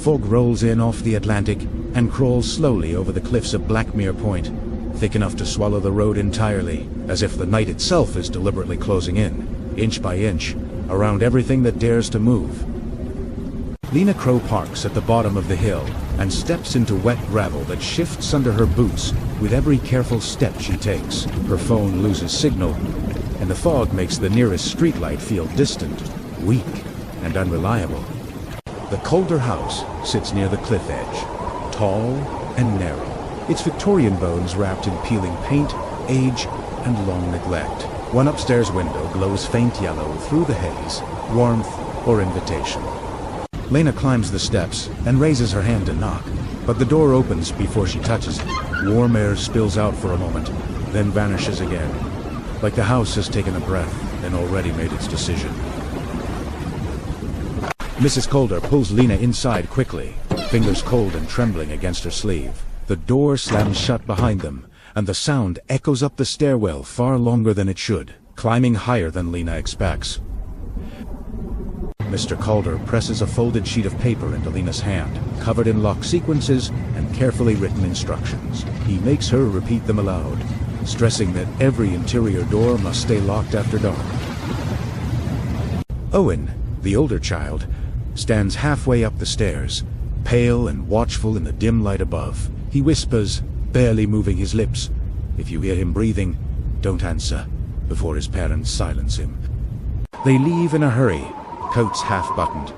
Fog rolls in off the Atlantic and crawls slowly over the cliffs of Blackmere Point, thick enough to swallow the road entirely, as if the night itself is deliberately closing in, inch by inch, around everything that dares to move. Lena Crow parks at the bottom of the hill and steps into wet gravel that shifts under her boots with every careful step she takes. Her phone loses signal, and the fog makes the nearest streetlight feel distant, weak, and unreliable. The Calder house sits near the cliff edge, tall and narrow, its Victorian bones wrapped in peeling paint, age, and long neglect. One upstairs window glows faint yellow through the haze, warmth or invitation. Lena climbs the steps and raises her hand to knock, but the door opens before she touches it. Warm air spills out for a moment, then vanishes again, like the house has taken a breath and already made its decision. Mrs. Calder pulls Lena inside quickly, fingers cold and trembling against her sleeve. The door slams shut behind them, and the sound echoes up the stairwell far longer than it should, climbing higher than Lena expects. Mr. Calder presses a folded sheet of paper into Lena's hand, covered in lock sequences and carefully written instructions. He makes her repeat them aloud, stressing that every interior door must stay locked after dark. Owen, the older child, stands halfway up the stairs, pale and watchful in the dim light above. He whispers, barely moving his lips, "If you hear him breathing, don't answer," before his parents silence him. They leave in a hurry, coats half-buttoned,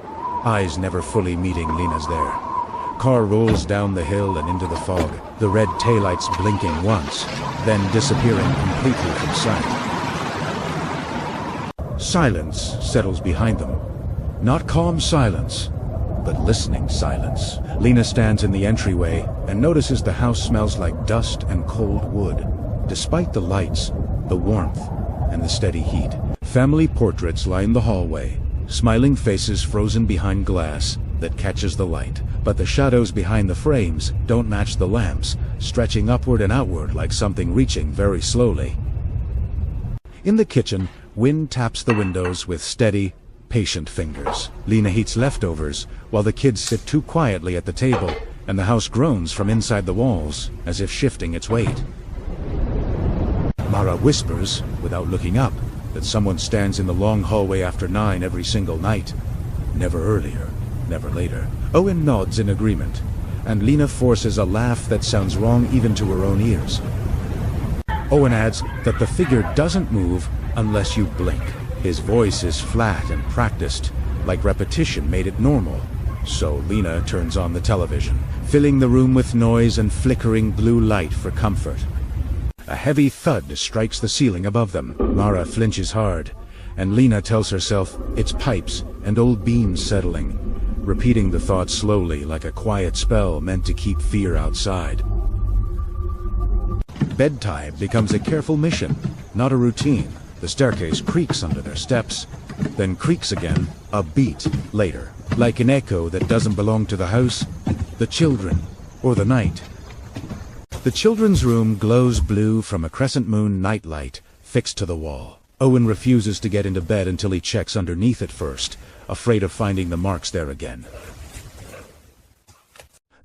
eyes never fully meeting Lena's there. Car rolls down the hill and into the fog, the red taillights blinking once, then disappearing completely from sight. Silence settles behind them. Not calm silence, but listening silence. Lena stands in the entryway and notices the house smells like dust and cold wood. Despite the lights, the warmth, and the steady heat, family portraits line the hallway, smiling faces frozen behind glass that catches the light. But the shadows behind the frames don't match the lamps, stretching upward and outward like something reaching very slowly. In the kitchen, wind taps the windows with steady, patient fingers. Lena heats leftovers while the kids sit too quietly at the table, and the house groans from inside the walls as if shifting its weight. Mara whispers, without looking up, that someone stands in the long hallway after 9 every single night. Never earlier, never later. Owen nods in agreement, and Lena forces a laugh that sounds wrong even to her own ears. Owen adds that the figure doesn't move unless you blink. His voice is flat and practiced, like repetition made it normal. So Lena turns on the television, filling the room with noise and flickering blue light for comfort. A heavy thud strikes the ceiling above them. Mara flinches hard, and Lena tells herself it's pipes and old beams settling, repeating the thought slowly like a quiet spell meant to keep fear outside. Bedtime becomes a careful mission, not a routine. The staircase creaks under their steps, then creaks again, a beat later, like an echo that doesn't belong to the house, the children, or the night. The children's room glows blue from a crescent moon nightlight fixed to the wall. Owen refuses to get into bed until he checks underneath it first, afraid of finding the marks there again.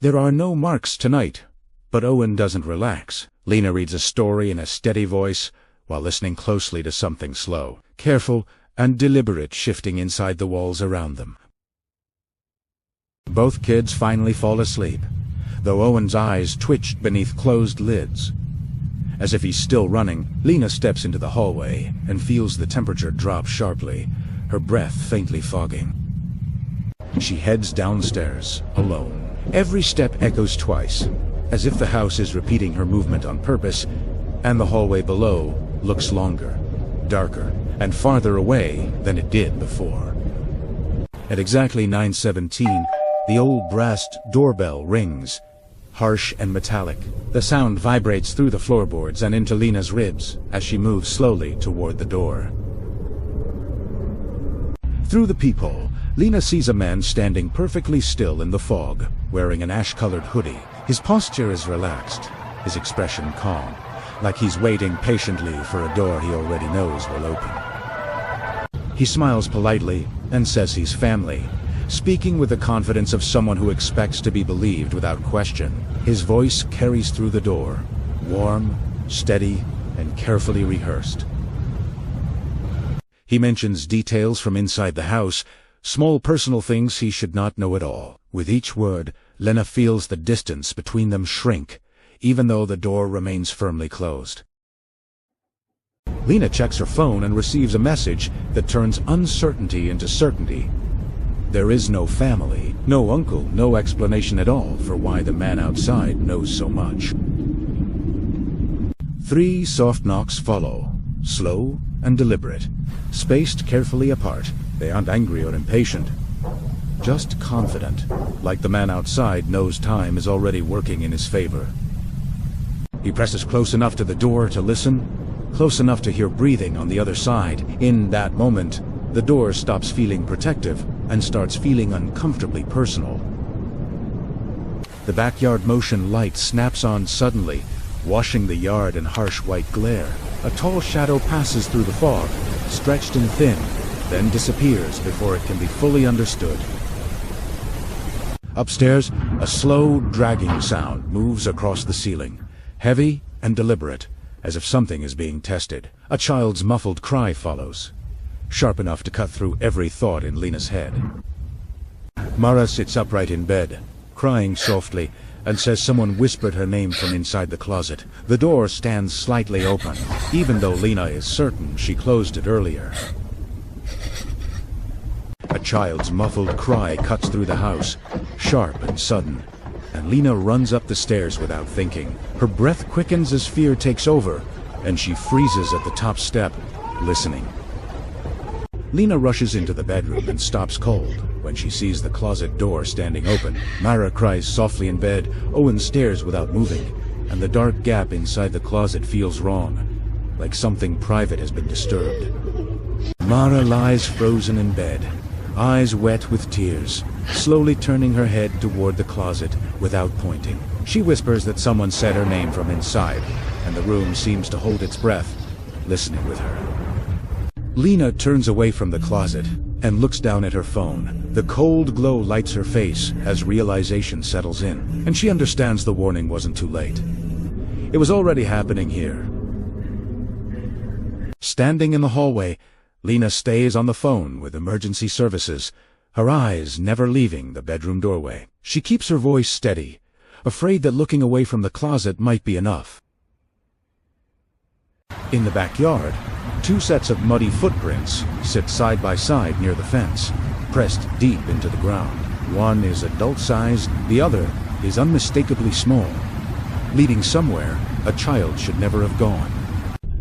There are no marks tonight, but Owen doesn't relax. Lena reads a story in a steady voice, while listening closely to something slow, careful, and deliberate shifting inside the walls around them. Both kids finally fall asleep, though Owen's eyes twitched beneath closed lids. As if he's still running, Lena steps into the hallway and feels the temperature drop sharply, her breath faintly fogging. She heads downstairs, alone. Every step echoes twice, as if the house is repeating her movement on purpose, and the hallway below looks longer, darker, and farther away than it did before. At exactly 9:17, the old brass doorbell rings, harsh and metallic. The sound vibrates through the floorboards and into Lena's ribs as she moves slowly toward the door. Through the peephole, Lena sees a man standing perfectly still in the fog, wearing an ash-colored hoodie. His posture is relaxed, his expression calm, like he's waiting patiently for a door he already knows will open. He smiles politely and says he's family, speaking with the confidence of someone who expects to be believed without question. His voice carries through the door, warm, steady, and carefully rehearsed. He mentions details from inside the house, small personal things he should not know at all. With each word, Lena feels the distance between them shrink, even though the door remains firmly closed. Lena checks her phone and receives a message that turns uncertainty into certainty. There is no family, no uncle, no explanation at all for why the man outside knows so much. 3 soft knocks follow, slow and deliberate, spaced carefully apart. They aren't angry or impatient, just confident, like the man outside knows time is already working in his favor. He presses close enough to the door to listen, close enough to hear breathing on the other side. In that moment, the door stops feeling protective and starts feeling uncomfortably personal. The backyard motion light snaps on suddenly, washing the yard in harsh white glare. A tall shadow passes through the fog, stretched and thin, then disappears before it can be fully understood. Upstairs, a slow, dragging sound moves across the ceiling, heavy and deliberate, as if something is being tested. A child's muffled cry follows, sharp enough to cut through every thought in Lena's head. Mara sits upright in bed, crying softly, and says someone whispered her name from inside the closet. The door stands slightly open, even though Lena is certain she closed it earlier. A child's muffled cry cuts through the house, sharp and sudden, and Lena runs up the stairs without thinking. Her breath quickens as fear takes over, and she freezes at the top step, listening. Lena rushes into the bedroom and stops cold when she sees the closet door standing open. Mara cries softly in bed, Owen stares without moving, and the dark gap inside the closet feels wrong, like something private has been disturbed. Mara lies frozen in bed, eyes wet with tears, slowly turning her head toward the closet without pointing. She whispers that someone said her name from inside, and the room seems to hold its breath, listening with her. Lena turns away from the closet and looks down at her phone. The cold glow lights her face as realization settles in, and she understands the warning wasn't too late. It was already happening here. Standing in the hallway, Lena stays on the phone with emergency services, her eyes never leaving the bedroom doorway. She keeps her voice steady, afraid that looking away from the closet might be enough. In the backyard, 2 sets of muddy footprints sit side by side near the fence, pressed deep into the ground. One is adult-sized, the other is unmistakably small, leading somewhere a child should never have gone.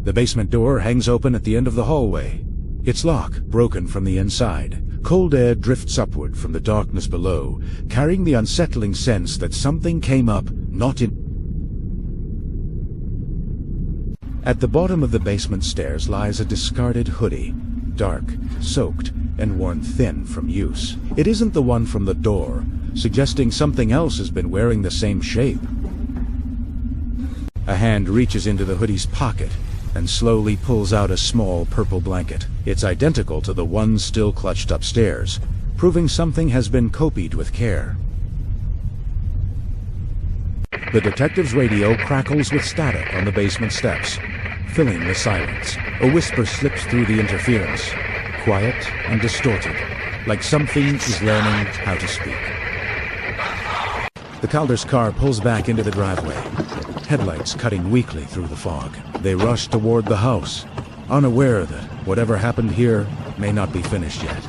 The basement door hangs open at the end of the hallway, its lock broken from the inside. Cold air drifts upward from the darkness below, carrying the unsettling sense that something came up not in. At the bottom of the basement stairs lies a discarded hoodie, dark, soaked, and worn thin from use. It isn't the one from the door, suggesting something else has been wearing the same shape. A hand reaches into the hoodie's pocket and slowly pulls out a small purple blanket. It's identical to the one still clutched upstairs, proving something has been copied with care. The detective's radio crackles with static on the basement steps, filling the silence. A whisper slips through the interference, quiet and distorted, like something is learning how to speak. The Calder's car pulls back into the driveway, headlights cutting weakly through the fog. They rush toward the house, unaware that whatever happened here may not be finished yet.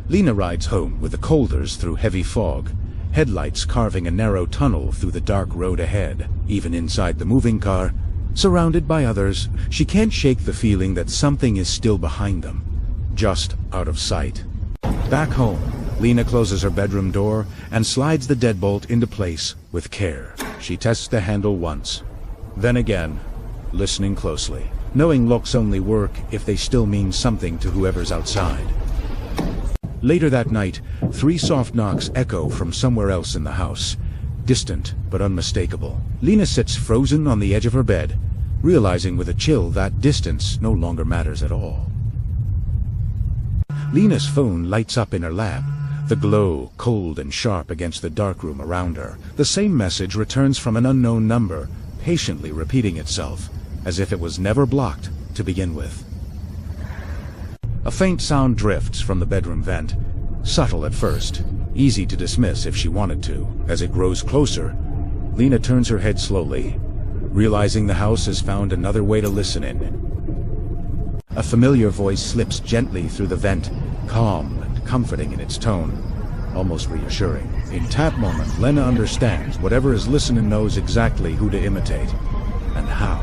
Lena rides home with the Colders through heavy fog, headlights carving a narrow tunnel through the dark road ahead. Even inside the moving car, surrounded by others, she can't shake the feeling that something is still behind them, just out of sight. Back home, Lena closes her bedroom door and slides the deadbolt into place with care. She tests the handle once, then again, listening closely, knowing locks only work if they still mean something to whoever's outside. Later that night, 3 soft knocks echo from somewhere else in the house, distant but unmistakable. Lena sits frozen on the edge of her bed, realizing with a chill that distance no longer matters at all. Lena's phone lights up in her lap, the glow cold and sharp against the darkroom around her. The same message returns from an unknown number, patiently repeating itself, as if it was never blocked to begin with. A faint sound drifts from the bedroom vent, subtle at first, easy to dismiss if she wanted to. As it grows closer, Lena turns her head slowly, realizing the house has found another way to listen in. A familiar voice slips gently through the vent, calm and comforting in its tone, almost reassuring. In that moment, Lena understands whatever is listening knows exactly who to imitate, and how.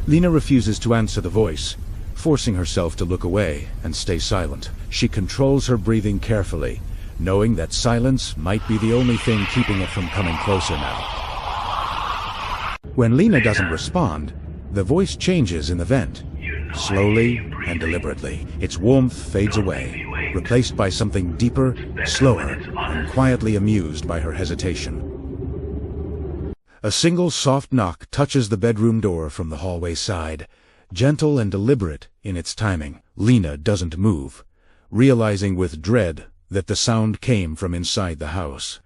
Lena refuses to answer the voice, forcing herself to look away and stay silent. She controls her breathing carefully, knowing that silence might be the only thing keeping it from coming closer now. When Lena doesn't respond, the voice changes in the vent, slowly and deliberately. Its warmth fades away, replaced by something deeper, slower, and quietly amused by her hesitation. A single soft knock touches the bedroom door from the hallway side, gentle and deliberate in its timing. Lena doesn't move, realizing with dread that the sound came from inside the house.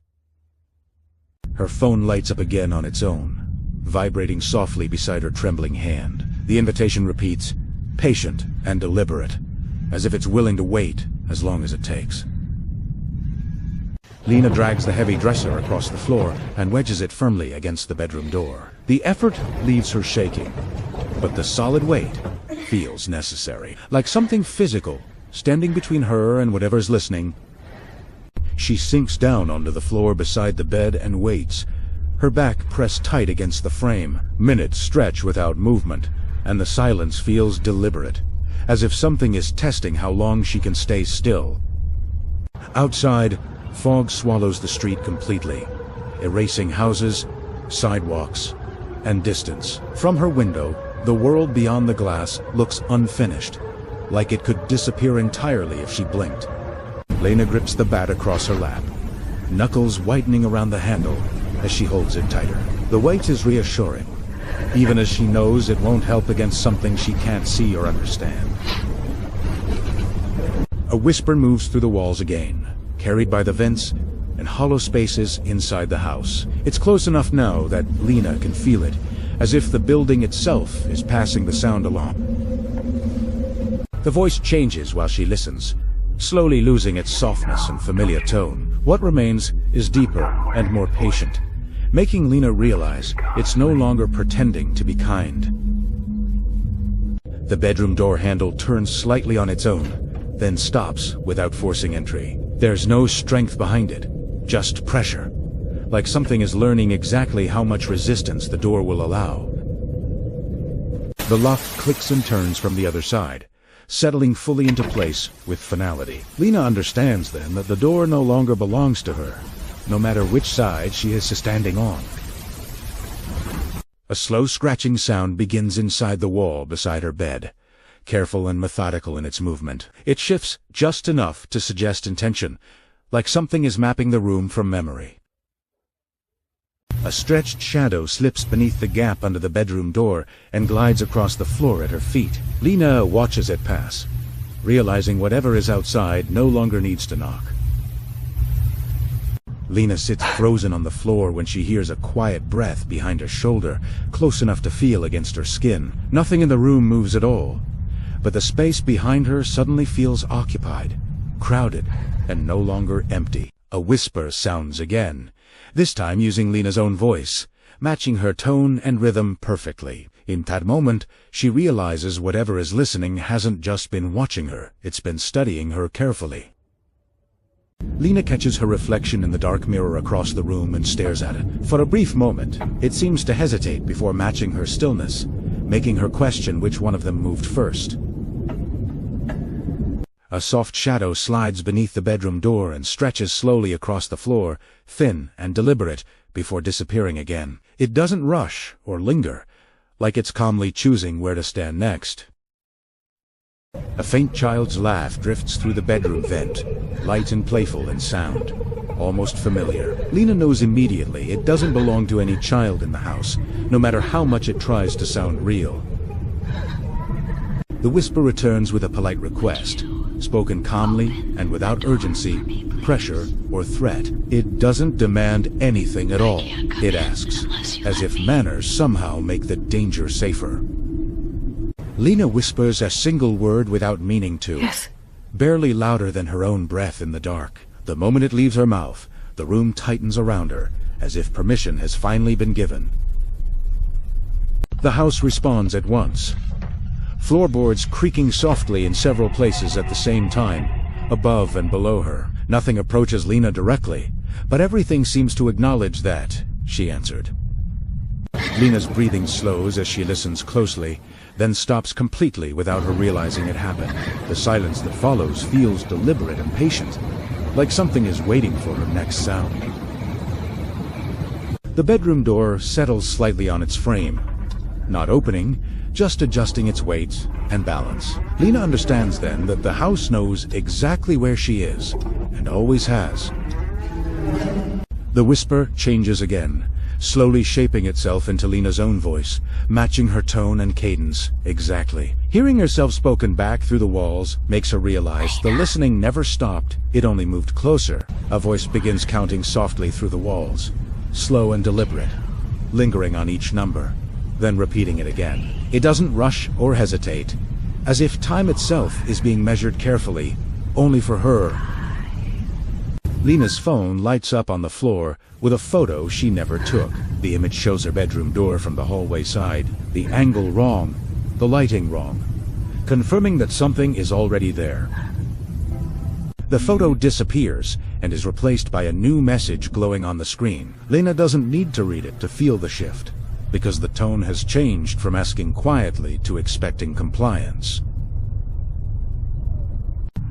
Her phone lights up again on its own, vibrating softly beside her trembling hand. The invitation repeats, patient and deliberate, as if it's willing to wait as long as it takes. Lena drags the heavy dresser across the floor and wedges it firmly against the bedroom door. The effort leaves her shaking, but the solid weight feels necessary, like something physical standing between her and whatever's listening. She sinks down onto the floor beside the bed and waits, her back pressed tight against the frame. Minutes stretch without movement, and the silence feels deliberate, as if something is testing how long she can stay still. Outside, fog swallows the street completely, erasing houses, sidewalks, and distance. From her window, the world beyond the glass looks unfinished, like it could disappear entirely if she blinked. Lena grips the bat across her lap, knuckles whitening around the handle as she holds it tighter. The weight is reassuring, even as she knows it won't help against something she can't see or understand. A whisper moves through the walls again, carried by the vents and hollow spaces inside the house. It's close enough now that Lena can feel it, as if the building itself is passing the sound along. The voice changes while she listens, slowly losing its softness and familiar tone. What remains is deeper and more patient, making Lena realize it's no longer pretending to be kind. The bedroom door handle turns slightly on its own, then stops without forcing entry. There's no strength behind it, just pressure, like something is learning exactly how much resistance the door will allow. The lock clicks and turns from the other side, settling fully into place with finality. Lena understands then that the door no longer belongs to her, no matter which side she is standing on. A slow scratching sound begins inside the wall beside her bed, careful and methodical in its movement. It shifts just enough to suggest intention, like something is mapping the room from memory. A stretched shadow slips beneath the gap under the bedroom door and glides across the floor at her feet. Lena watches it pass, realizing whatever is outside no longer needs to knock. Lena sits frozen on the floor when she hears a quiet breath behind her shoulder, close enough to feel against her skin. Nothing in the room moves at all, but the space behind her suddenly feels occupied, crowded, and no longer empty. A whisper sounds again, this time using Lena's own voice, matching her tone and rhythm perfectly. In that moment, she realizes whatever is listening hasn't just been watching her, it's been studying her carefully. Lena catches her reflection in the dark mirror across the room and stares at it. For a brief moment, it seems to hesitate before matching her stillness, making her question which one of them moved first. A soft shadow slides beneath the bedroom door and stretches slowly across the floor, thin and deliberate, before disappearing again. It doesn't rush or linger, like it's calmly choosing where to stand next. A faint child's laugh drifts through the bedroom vent, light and playful in sound, almost familiar. Lena knows immediately it doesn't belong to any child in the house, no matter how much it tries to sound real. The whisper returns with a polite request, spoken calmly and without urgency, pressure, or threat. It doesn't demand anything at all. It asks, as if manners somehow make the danger safer. Lena whispers a single word without meaning to, Yes. barely louder than her own breath in the dark. The moment it leaves her mouth, the room tightens around her, as if permission has finally been given. The house responds at once. Floorboards creaking softly in several places at the same time, above and below her. Nothing approaches Lena directly, but everything seems to acknowledge that, she answered. Lena's breathing slows as she listens closely, then stops completely without her realizing it happened. The silence that follows feels deliberate and patient, like something is waiting for her next sound. The bedroom door settles slightly on its frame, not opening, just adjusting its weight and balance. Lena understands then that the house knows exactly where she is, and always has. The whisper changes again, slowly shaping itself into Lena's own voice, matching her tone and cadence exactly. Hearing herself spoken back through the walls makes her realize the listening never stopped, it only moved closer. A voice begins counting softly through the walls, slow and deliberate, lingering on each number, then repeating it again. It doesn't rush or hesitate, as if time itself is being measured carefully, only for her. Lena's phone lights up on the floor with a photo she never took. The image shows her bedroom door from the hallway side, the angle wrong, the lighting wrong, confirming that something is already there. The photo disappears and is replaced by a new message glowing on the screen. Lena doesn't need to read it to feel the shift, because the tone has changed from asking quietly to expecting compliance.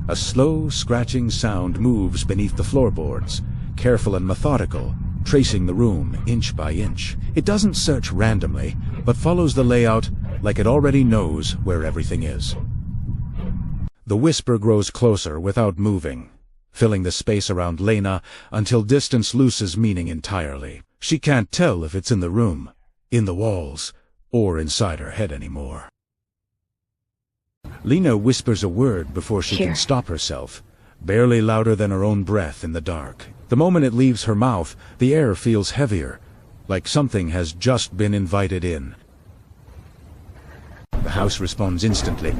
A slow, scratching sound moves beneath the floorboards, careful and methodical, tracing the room inch by inch. It doesn't search randomly, but follows the layout like it already knows where everything is. The whisper grows closer without moving, filling the space around Lena until distance loses meaning entirely. She can't tell if it's in the room, in the walls, or inside her head anymore. Lena whispers a word before she can stop herself, barely louder than her own breath in the dark. The moment it leaves her mouth, the air feels heavier, like something has just been invited in. The house responds instantly,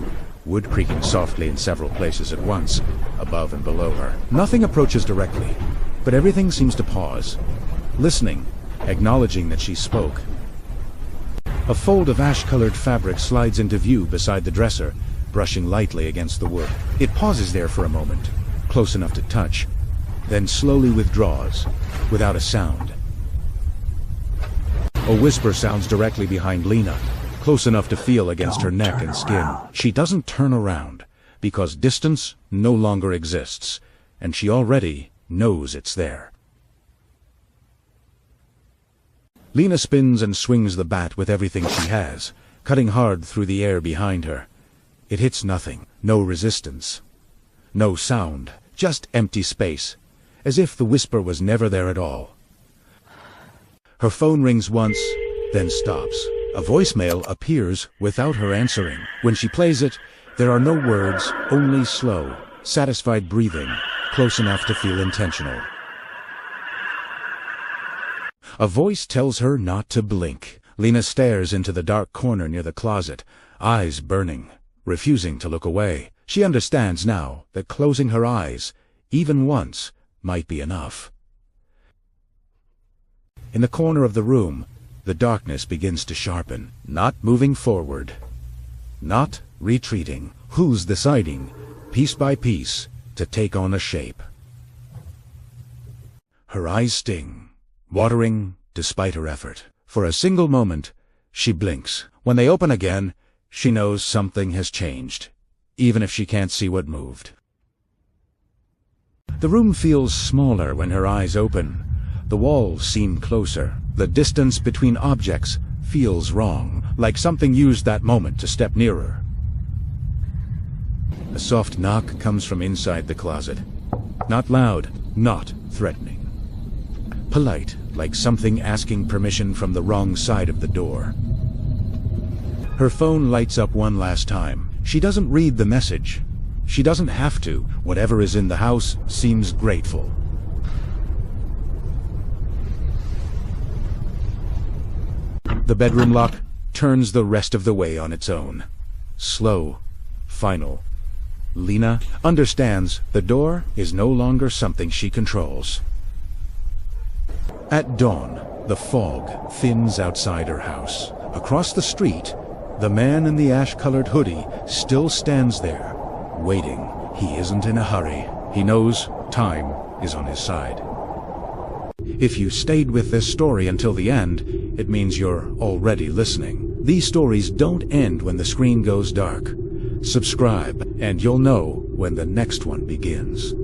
wood creaking softly in several places at once, above and below her. Nothing approaches directly, but everything seems to pause, listening, acknowledging that she spoke. A fold of ash-colored fabric slides into view beside the dresser, brushing lightly against the wood. It pauses there for a moment, close enough to touch, then slowly withdraws, without a sound. A whisper sounds directly behind Lena, close enough to feel against her neck and skin. She doesn't turn around, because distance no longer exists, and she already knows it's there. Lena spins and swings the bat with everything she has, cutting hard through the air behind her. It hits nothing, no resistance, no sound, just empty space, as if the whisper was never there at all. Her phone rings once, then stops. A voicemail appears without her answering. When she plays it, there are no words, only slow, satisfied breathing, close enough to feel intentional. A voice tells her not to blink. Lena stares into the dark corner near the closet, eyes burning, refusing to look away. She understands now that closing her eyes, even once, might be enough. In the corner of the room, the darkness begins to sharpen, not moving forward, not retreating. Who's deciding, piece by piece, to take on a shape? Her eyes sting, watering despite her effort. For a single moment, she blinks. When they open again, she knows something has changed, even if she can't see what moved. The room feels smaller when her eyes open. The walls seem closer. The distance between objects feels wrong, like something used that moment to step nearer. A soft knock comes from inside the closet. Not loud, not threatening. Polite, like something asking permission from the wrong side of the door. Her phone lights up one last time. She doesn't read the message. She doesn't have to. Whatever is in the house seems grateful. The bedroom lock turns the rest of the way on its own. Slow, final. Lena understands the door is no longer something she controls. At dawn, the fog thins outside her house. Across the street, the man in the ash-colored hoodie still stands there, waiting. He isn't in a hurry. He knows time is on his side. If you stayed with this story until the end, it means you're already listening. These stories don't end when the screen goes dark. Subscribe, and you'll know when the next one begins.